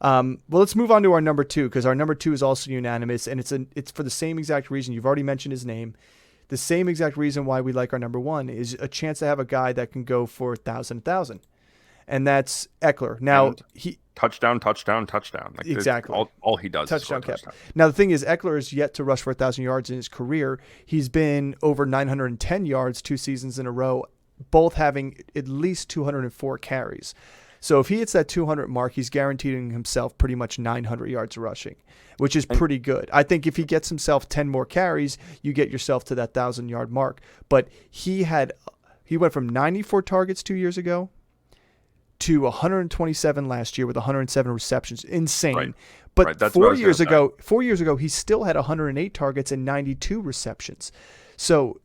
Well, let's move on to our number two, because our number two is also unanimous, and it's for the same exact reason. You've already mentioned his name. The same exact reason why we like our number one is a chance to have a guy that can go for 1,000, and that's Eckler. Now, And touchdown, touchdown, touchdown. Like exactly. all he does is score Touchdown cap. touchdown. Now, the thing is, Eckler is yet to rush for 1,000 yards in his career. He's been over 910 yards 2 seasons in a row, both having at least 204 carries. So if he hits that 200 mark, he's guaranteeing himself pretty much 900 yards rushing, which is pretty good. I think if he gets himself 10 more carries, you get yourself to that 1,000-yard mark. But he went from 94 targets 2 years ago to 127 last year with 107 receptions. Insane. Right. But Right, that's what I 4 was years gonna ago, 4 years ago, he still had 108 targets and 92 receptions. So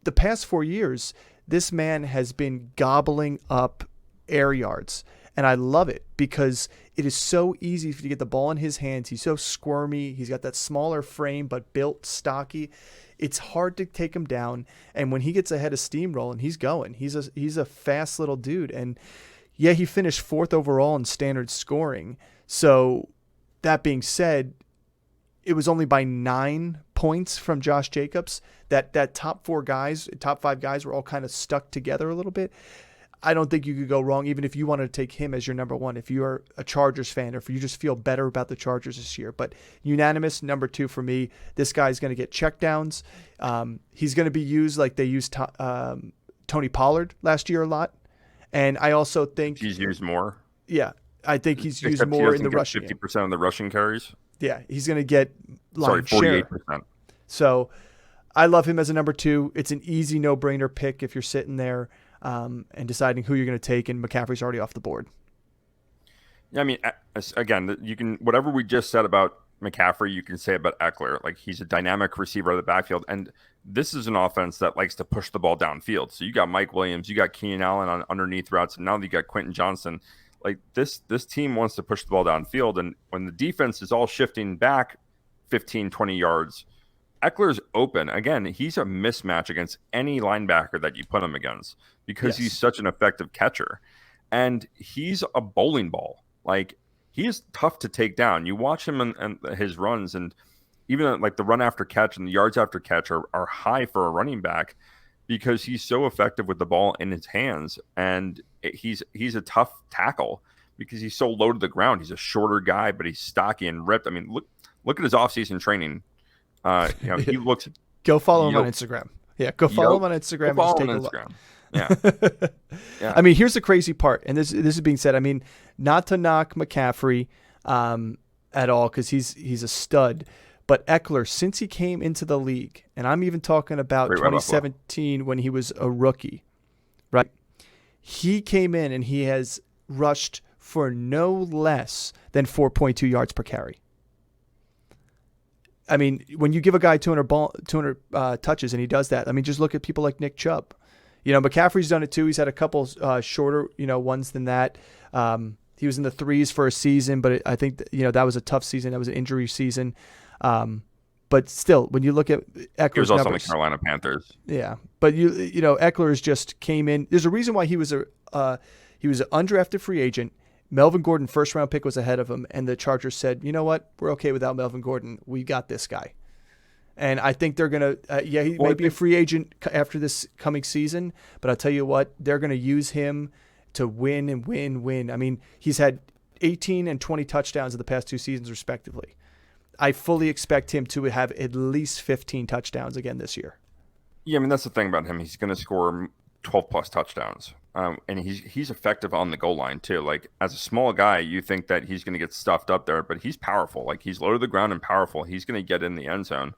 the past 4 years, this man has been gobbling up air yards. And I love it because it is so easy to get the ball in his hands. He's so squirmy. He's got that smaller frame, but built stocky. It's hard to take him down. And when he gets ahead of steamrolling, he's going. He's a fast little dude. And yeah, he finished fourth overall in standard scoring. So that being said, it was only by 9 points from Josh Jacobs that top five guys were all kind of stuck together a little bit. I don't think you could go wrong, even if you wanted to take him as your number one, if you're a Chargers fan or if you just feel better about the Chargers this year. But unanimous, number two for me. This guy's going to get checkdowns. He's going to be used like they used Tony Pollard last year a lot. And I also think He's used more. Yeah, I think he's used Except more he in the doesn't get rushing 50% of the rushing carries. Yeah, he's going to get Sorry, line share. 48%. So I love him as a number two. It's an easy no-brainer pick if you're sitting there and deciding who you're going to take, and McCaffrey's already off the board. Yeah, I mean, again, you can whatever we just said about McCaffrey, you can say about Eckler. Like, he's a dynamic receiver of the backfield, and this is an offense that likes to push the ball downfield. So you got Mike Williams, you got Keenan Allen on underneath routes, and now you got Quentin Johnson. Like, this team wants to push the ball downfield, and when the defense is all shifting back 15, 20 yards, Eckler's open. Again, he's a mismatch against any linebacker that you put him against because he's such an effective catcher. And he's a bowling ball. Like, he is tough to take down. You watch him and his runs, and even like the run after catch and the yards after catch are high for a running back because he's so effective with the ball in his hands. And he's a tough tackle because he's so low to the ground. He's a shorter guy, but he's stocky and ripped. I mean, look at his offseason training. He looks. Go follow him on Instagram. Yeah, go follow him on Instagram and just take a look. Yeah. Yeah. I mean, here's the crazy part, and this is being said. I mean, not to knock McCaffrey at all because he's a stud, but Eckler, since he came into the league, and I'm even talking about 2017 when he was a rookie, right? He came in and he has rushed for no less than 4.2 yards per carry. I mean, when you give a guy 200 touches and he does that, I mean, just look at people like Nick Chubb. McCaffrey's done it too. He's had a couple shorter, ones than that. He was in the threes for a season, but I think that was a tough season. That was an injury season. But still, when you look at Eckler's he was also numbers, on the Carolina Panthers. Yeah, but Eckler's just came in. There's a reason why he was an undrafted free agent. Melvin Gordon, first round pick, was ahead of him, and the Chargers said, "You know what? We're okay without Melvin Gordon. We got this guy." And I think they're gonna. He may be a free agent after this coming season, but I'll tell you what, they're gonna use him to win and win. I mean, he's had 18 and 20 touchdowns in the past 2 seasons, respectively. I fully expect him to have at least 15 touchdowns again this year. Yeah, I mean, that's the thing about him. He's going to score 12 plus touchdowns. And he's effective on the goal line too. Like, as a small guy, you think that he's going to get stuffed up there, but he's powerful. Like, he's low to the ground and powerful. He's going to get in the end zone.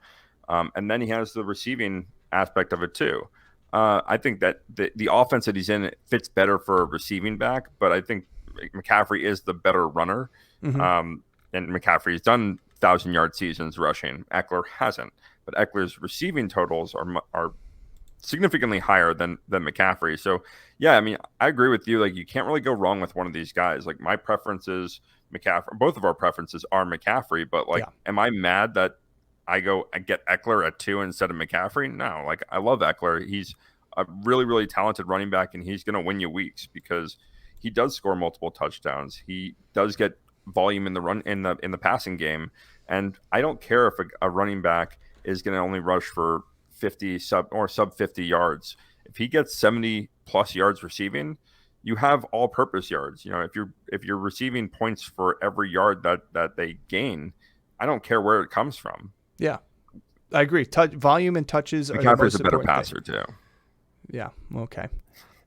And then he has the receiving aspect of it too. I think that the offense that he's in fits better for a receiving back, but I think McCaffrey is the better runner. Mm-hmm. And McCaffrey's done 1,000-yard seasons rushing. Eckler hasn't, but Eckler's receiving totals are significantly higher than McCaffrey. So yeah, I mean, I agree with you. Like, you can't really go wrong with one of these guys. Like, my preference is McCaffrey. Both of our preferences are McCaffrey, but am I mad that I get Eckler at 2 instead of McCaffrey? No, like, I love Eckler. He's a really, really talented running back, and he's going to win you weeks because he does score multiple touchdowns. He does get volume in the run in the passing game. And I don't care if a running back is going to only rush for 50 sub 50 yards. If he gets 70 plus yards receiving, you have all-purpose yards. If you're receiving points for every yard that they gain, I don't care where it comes from. Yeah, I agree. Volume and touches are the McCaffrey's most a better important passer thing. too. Yeah. Okay.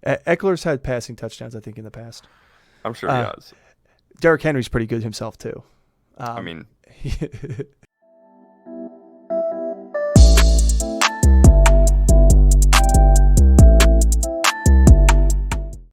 Eckler's had passing touchdowns, I think, in the past. I'm sure he has. Derrick Henry's pretty good himself too. I mean,